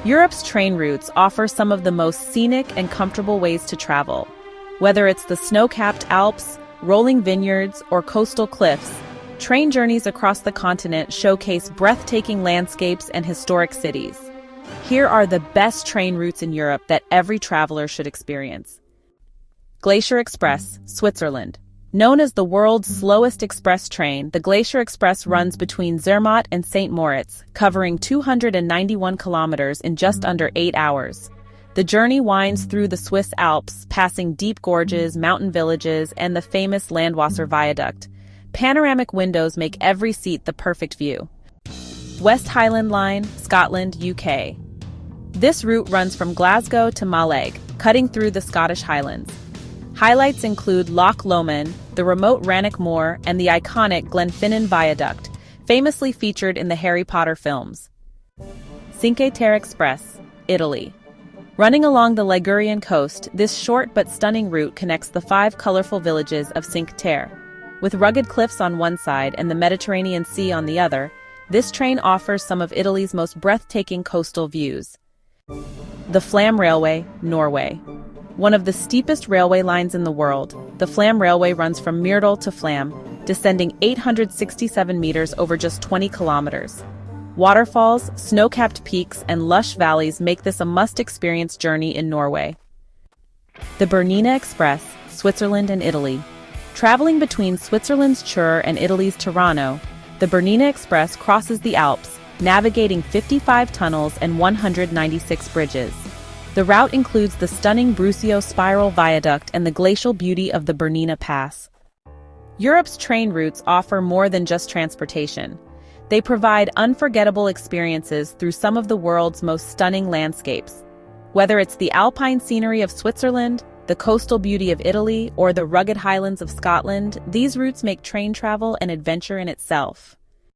Europe's train routes offer some of the most scenic and comfortable ways to travel. Whether it's the snow-capped Alps, rolling vineyards, or coastal cliffs, train journeys across the continent showcase breathtaking landscapes and historic cities. Here are the best train routes in Europe that every traveler should experience. Glacier Express, Switzerland. Known as the world's slowest express train, the Glacier Express runs between Zermatt and St. Moritz, covering 291 kilometers in just under 8 hours. The journey winds through the Swiss Alps, passing deep gorges, mountain villages, and the famous Landwasser Viaduct. Panoramic windows make every seat the perfect view. West Highland Line, Scotland, UK. This route runs from Glasgow to Mallaig, cutting through the Scottish Highlands. Highlights include Loch Lomond, the remote Rannoch Moor, and the iconic Glenfinnan Viaduct, famously featured in the Harry Potter films. Cinque Terre Express, Italy. Running along the Ligurian coast, this short but stunning route connects the 5 colorful villages of Cinque Terre. With rugged cliffs on one side and the Mediterranean Sea on the other, this train offers some of Italy's most breathtaking coastal views. The Flam Railway, Norway. One of the steepest railway lines in the world, the Flam Railway runs from Myrdal to Flam, descending 867 meters over just 20 kilometers. Waterfalls, snow-capped peaks, and lush valleys make this a must-experience journey in Norway. The Bernina Express, Switzerland and Italy. Traveling between Switzerland's Chur and Italy's Tirano, the Bernina Express crosses the Alps, navigating 55 tunnels and 196 bridges. The route includes the stunning Brusio Spiral Viaduct and the glacial beauty of the Bernina Pass. Europe's train routes offer more than just transportation. They provide unforgettable experiences through some of the world's most stunning landscapes. Whether it's the alpine scenery of Switzerland, the coastal beauty of Italy, or the rugged highlands of Scotland, these routes make train travel an adventure in itself.